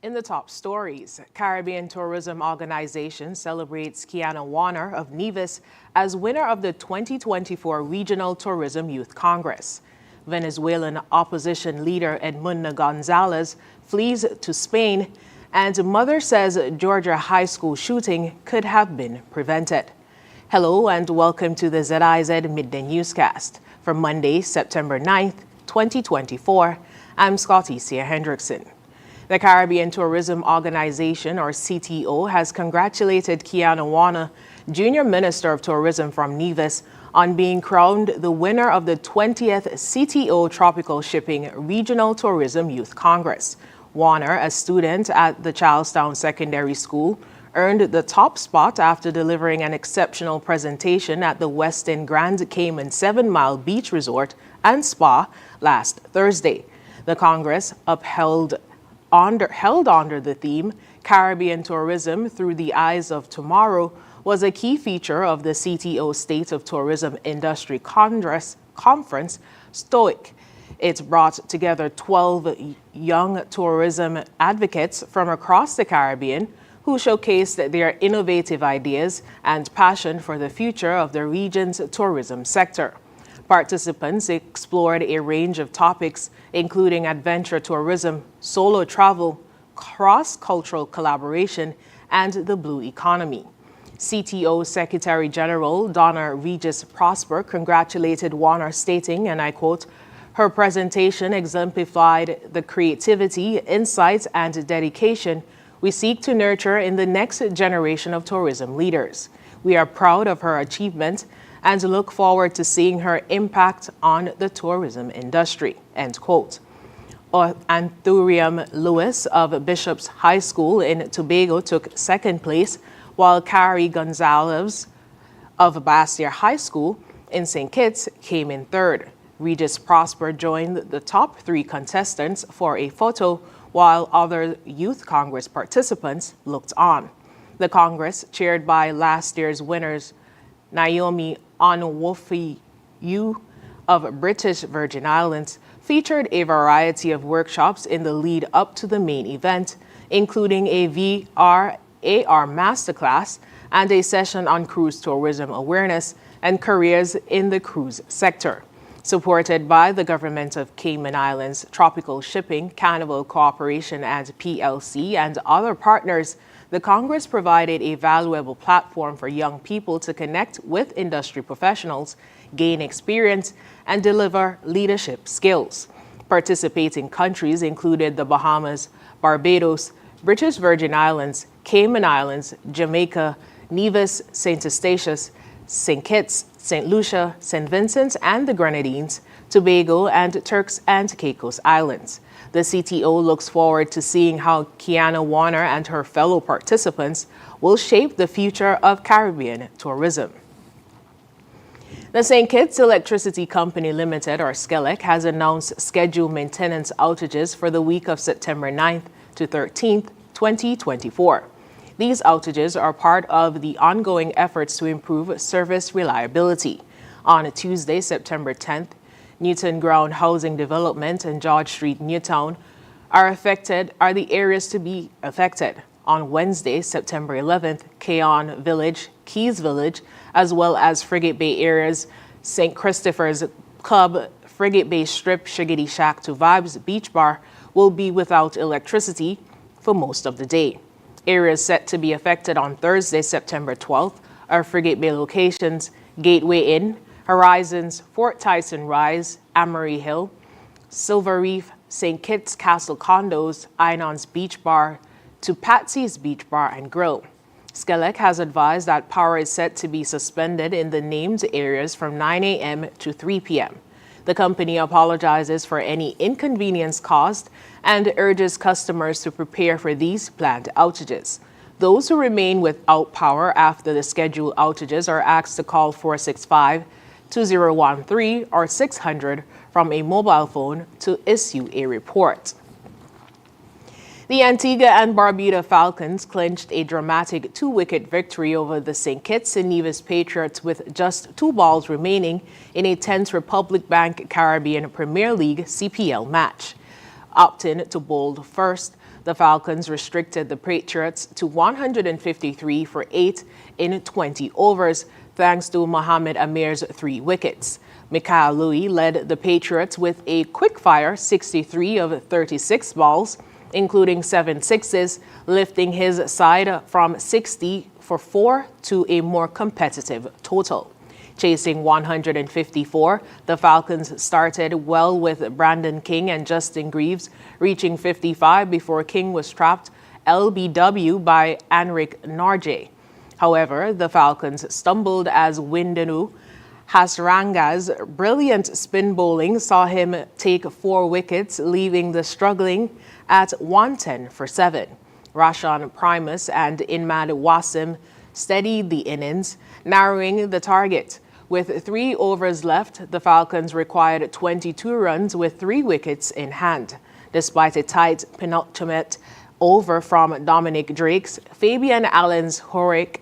In the top stories, Caribbean Tourism Organization celebrates Kiana Warner of Nevis as winner of the 2024 Regional Tourism Youth Congress. Venezuelan opposition leader Edmundo Gonzalez flees to Spain, and mother says Georgia high school shooting could have been prevented. Hello and welcome to the ZIZ Midday Newscast for Monday, September 9th, 2024. I'm Scotty Sia Hendrickson. The Caribbean Tourism Organization, or CTO, has congratulated Kiana Warner, Junior Minister of Tourism from Nevis, on being crowned the winner of the 20th CTO Tropical Shipping Regional Tourism Youth Congress. Warner, a student at the Charlestown Secondary School, earned the top spot after delivering an exceptional presentation at the Westin Grand Cayman 7 Mile Beach Resort and Spa last Thursday. The Congress held under the theme Caribbean Tourism Through the Eyes of Tomorrow was a key feature of the CTO State of Tourism Industry Conference, STOIC. It brought together 12 young tourism advocates from across the Caribbean who showcased their innovative ideas and passion for the future of the region's tourism sector. Participants explored a range of topics, including adventure tourism, solo travel, cross-cultural collaboration, and the blue economy. CTO Secretary General Donna Regis Prosper congratulated Warner, stating, and I quote, "Her presentation exemplified the creativity, insight, and dedication we seek to nurture in the next generation of tourism leaders. We are proud of her achievement and look forward to seeing her impact on the tourism industry," end quote. Anthurium Lewis of Bishop's High School in Tobago took second place, while Carrie Gonzalez of Bastia High School in St. Kitts came in third. Regis Prosper joined the top three contestants for a photo, while other Youth Congress participants looked on. The Congress, chaired by last year's winners Naomi Onwofiyu of British Virgin Islands, featured a variety of workshops in the lead up to the main event, including a VR/AR masterclass and a session on cruise tourism awareness and careers in the cruise sector. Supported by the Government of Cayman Islands, Tropical Shipping, Carnival Corporation and PLC, and other partners, the Congress provided a valuable platform for young people to connect with industry professionals, gain experience, and deliver leadership skills. Participating countries included the Bahamas, Barbados, British Virgin Islands, Cayman Islands, Jamaica, Nevis, St. Eustatius, St. Kitts, St. Lucia, St. Vincent and the Grenadines, Tobago, and Turks and Caicos Islands. The CTO looks forward to seeing how Kiana Warner and her fellow participants will shape the future of Caribbean tourism. The St. Kitts Electricity Company Limited, or SCELEC, has announced scheduled maintenance outages for the week of September 9th to 13th, 2024. These outages are part of the ongoing efforts to improve service reliability. On Tuesday, September 10th, Newton Ground Housing Development and George Street, Newtown, are the areas to be affected. On Wednesday, September 11th, Keon Village, Keys Village, as well as Frigate Bay areas, St. Christopher's Club, Frigate Bay Strip, Shiggity Shack to Vibes Beach Bar will be without electricity for most of the day. Areas set to be affected on Thursday, September 12th are Frigate Bay locations, Gateway Inn, Horizons, Fort Tyson Rise, Amory Hill, Silver Reef, St. Kitts Castle Condos, Inon's Beach Bar, to Patsy's Beach Bar and Grill. SCELEC has advised that power is set to be suspended in the named areas from 9 a.m. to 3 p.m. The company apologizes for any inconvenience caused and urges customers to prepare for these planned outages. Those who remain without power after the scheduled outages are asked to call 465-2013 or 600 from a mobile phone to issue a report. The Antigua and Barbuda Falcons clinched a dramatic 2-wicket victory over the St. Kitts and Nevis Patriots with just 2 balls remaining in a 10th Republic Bank Caribbean Premier League CPL match. Opting to bowl first, the Falcons restricted the Patriots to 153 for 8 in 20 overs, thanks to Mohamed Amir's 3 wickets. Mikhail Louis led the Patriots with a quick-fire 63 of 36 balls, including 7 sixes, lifting his side from 60 for 4 to a more competitive total. Chasing 154, the Falcons started well with Brandon King and Justin Greaves, reaching 55 before King was trapped LBW by Anrik Norgay. However, the Falcons stumbled as Windenu Hasranga's brilliant spin bowling saw him take 4 wickets, leaving the struggling at 110 for 7. Rashan Primus and Inmad Wasim steadied the innings, narrowing the target. With 3 overs left, the Falcons required 22 runs with 3 wickets in hand. Despite a tight penultimate over from Dominic Drake's, Fabian Allen's Horik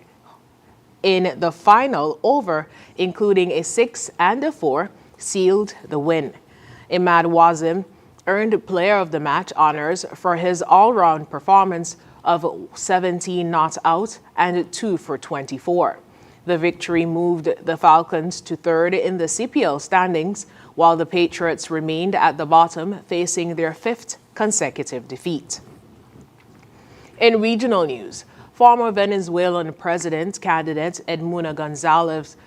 in the final over, including a 6 and a 4, sealed the win. Imad Wasim earned Player of the Match honors for his all-round performance of 17 not out and 2 for 24. The victory moved the Falcons to 3rd in the CPL standings, while the Patriots remained at the bottom, facing their 5th consecutive defeat. In regional news, former Venezuelan president candidate Edmundo Gonzalez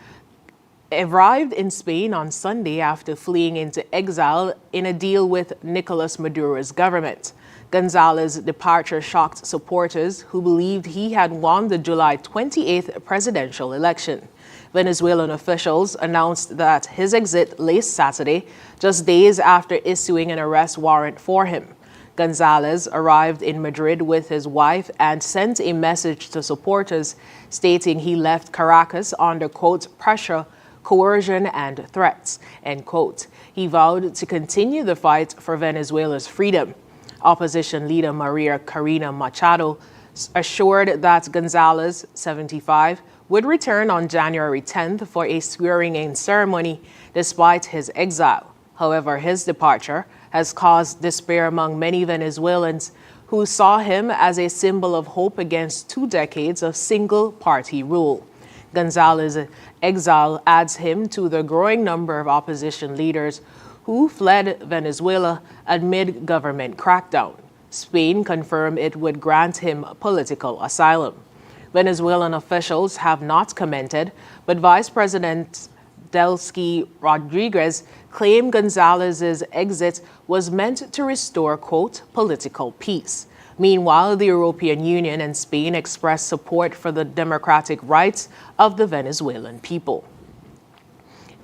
arrived in Spain on Sunday after fleeing into exile in a deal with Nicolas Maduro's government. Gonzalez's departure shocked supporters who believed he had won the July 28th presidential election. Venezuelan officials announced that his exit late Saturday, just days after issuing an arrest warrant for him. Gonzalez arrived in Madrid with his wife and sent a message to supporters stating he left Caracas under, quote, pressure, coercion, and threats, end quote. He vowed to continue the fight for Venezuela's freedom. Opposition leader Maria Corina Machado assured that Gonzalez, 75, would return on January 10th for a swearing-in ceremony despite his exile. However, his departure has caused despair among many Venezuelans who saw him as a symbol of hope against 2 decades of single-party rule. Gonzalez's exile adds him to the growing number of opposition leaders who fled Venezuela amid government crackdown. Spain confirmed it would grant him political asylum. Venezuelan officials have not commented, but Vice President Delcy Rodriguez claimed Gonzalez's exit was meant to restore, quote, political peace. Meanwhile, the European Union and Spain expressed support for the democratic rights of the Venezuelan people.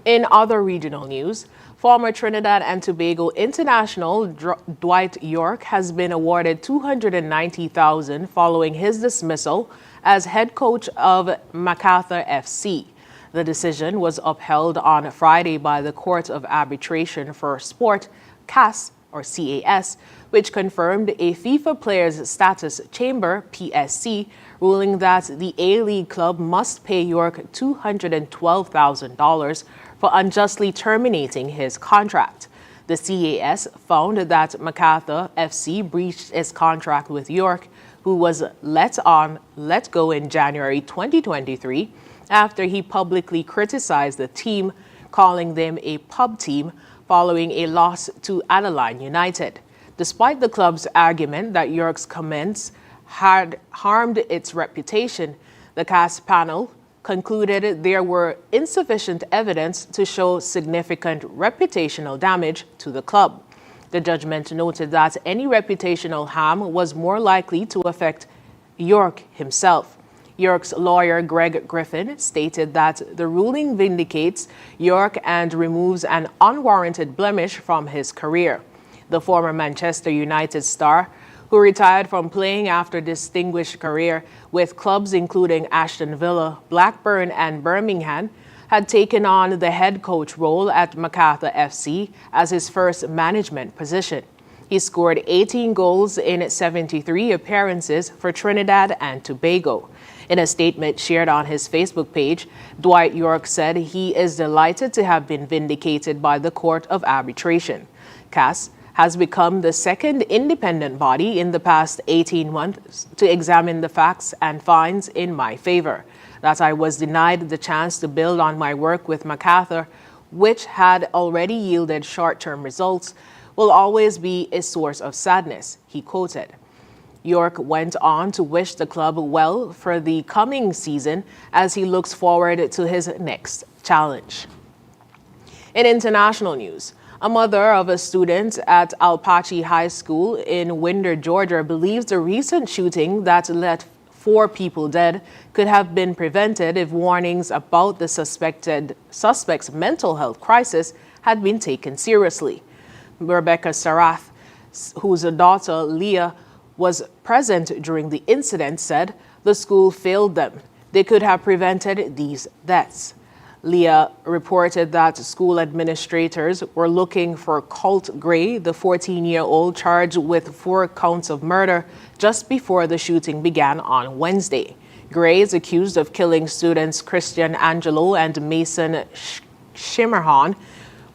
In other regional news, former Trinidad and Tobago international Dwight Yorke has been awarded $290,000 following his dismissal as head coach of MacArthur FC. The decision was upheld on Friday by the Court of Arbitration for Sport, CAS, or CAS, which confirmed a FIFA Players Status Chamber, PSC, ruling that the A-League club must pay Yorke $212,000 for unjustly terminating his contract. The CAS found that MacArthur FC breached its contract with Yorke, who was let go in January 2023 after he publicly criticized the team, calling them a pub team following a loss to Adeline United. Despite the club's argument that Yorke's comments had harmed its reputation, the CAS panel concluded there were insufficient evidence to show significant reputational damage to the club. The judgment noted that any reputational harm was more likely to affect Yorke himself. Yorke's lawyer, Greg Griffin, stated that the ruling vindicates Yorke and removes an unwarranted blemish from his career. The former Manchester United star, who retired from playing after a distinguished career with clubs including Aston Villa, Blackburn, and Birmingham, had taken on the head coach role at MacArthur FC as his first management position. He scored 18 goals in 73 appearances for Trinidad and Tobago. In a statement shared on his Facebook page, Dwight Yorke said he is delighted to have been vindicated by the Court of Arbitration. CAS has become the second independent body in the past 18 months to examine the facts and finds in my favor. That I was denied the chance to build on my work with MacArthur, which had already yielded short-term results, will always be a source of sadness, he quoted. Yorke went on to wish the club well for the coming season as he looks forward to his next challenge. In international news, a mother of a student at Apache High School in Winder, Georgia, believes the recent shooting that left 4 people dead could have been prevented if warnings about the suspect's mental health crisis had been taken seriously. Rebecca Sarath, whose daughter Leah was present during the incident, said the school failed them. They could have prevented these deaths. Leah reported that school administrators were looking for Colt Gray, the 14-year-old charged with 4 counts of murder just before the shooting began on Wednesday. Gray is accused of killing students Christian Angelo and Mason Shimmerhorn,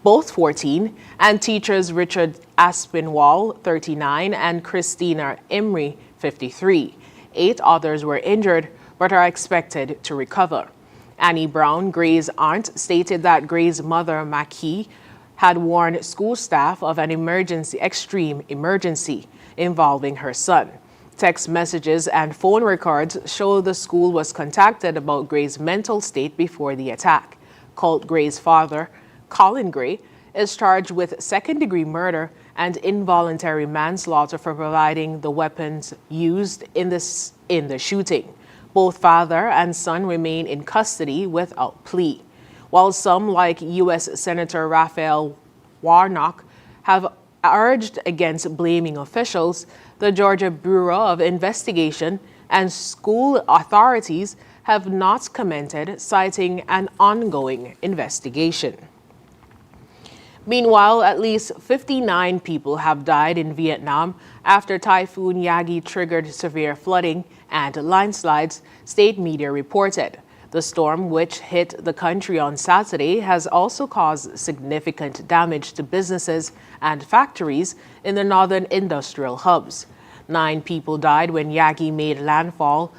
both 14, and teachers Richard Aspinwall, 39, and Christina Emery, 53. 8 others were injured but are expected to recover. Annie Brown, Gray's aunt, stated that Gray's mother, McKee, had warned school staff of an extreme emergency involving her son. Text messages and phone records show the school was contacted about Gray's mental state before the attack. Colt Gray's father, Colin Gray, is charged with second-degree murder and involuntary manslaughter for providing the weapons used in the shooting. Both father and son remain in custody without plea. While some, like U.S. Senator Raphael Warnock, have urged against blaming officials, the Georgia Bureau of Investigation and school authorities have not commented, citing an ongoing investigation. Meanwhile, at least 59 people have died in Vietnam after Typhoon Yagi triggered severe flooding and landslides, state media reported. The storm, which hit the country on Saturday, has also caused significant damage to businesses and factories in the northern industrial hubs. 9 people died when Yagi made landfall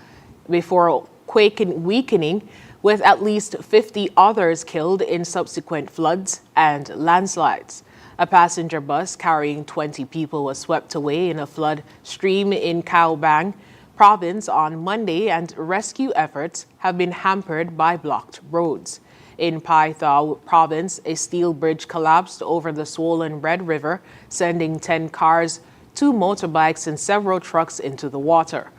before weakening, with at least 50 others killed in subsequent floods and landslides. A passenger bus carrying 20 people was swept away in a flood stream in Cao Bang province on Monday, and rescue efforts have been hampered by blocked roads. In Pai Thao province, a steel bridge collapsed over the swollen Red River, sending 10 cars, 2 motorbikes, and several trucks into the water.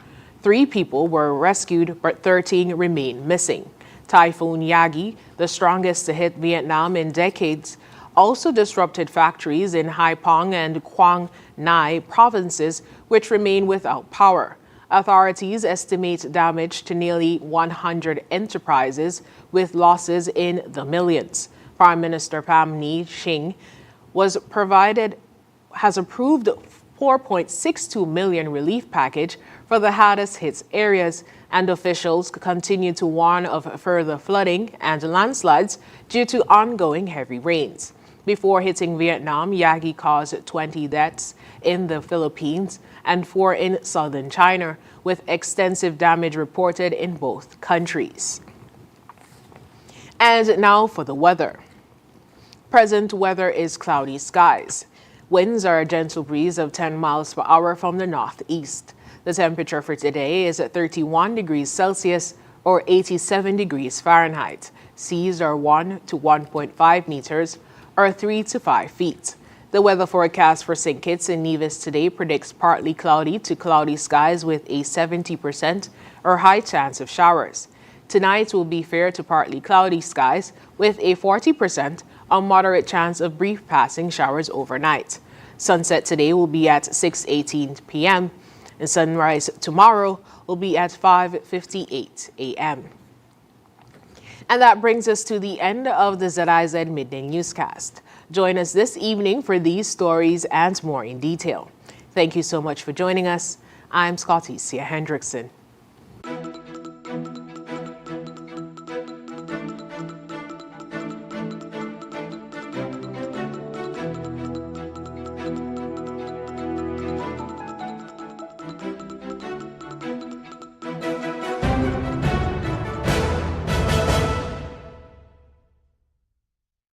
3 people were rescued, but 13 remain missing. Typhoon Yagi, the strongest to hit Vietnam in decades, also disrupted factories in Haiphong and Quang Nai provinces, which remain without power. Authorities estimate damage to nearly 100 enterprises, with losses in the millions. Prime Minister Pham Nhi Chinh has approved $4.62 million relief package for the hardest hit areas, and officials continue to warn of further flooding and landslides due to ongoing heavy rains. Before hitting Vietnam, Yagi caused 20 deaths in the Philippines and 4 in southern China, with extensive damage reported in both countries. And now for the weather. Present weather is cloudy skies. Winds are a gentle breeze of 10 miles per hour from the northeast. The temperature for today is at 31 degrees Celsius or 87 degrees Fahrenheit. Seas are 1 to 1.5 meters or 3 to 5 feet. The weather forecast for St. Kitts and Nevis today predicts partly cloudy to cloudy skies with a 70% or high chance of showers. Tonight will be fair to partly cloudy skies with a 40% or moderate chance of brief passing showers overnight. Sunset today will be at 6:18 p.m. and sunrise tomorrow will be at 5:58 a.m. And that brings us to the end of the ZIZ Midday Newscast. Join us this evening for these stories and more in detail. Thank you so much for joining us. I'm Scotticia Hendrickson.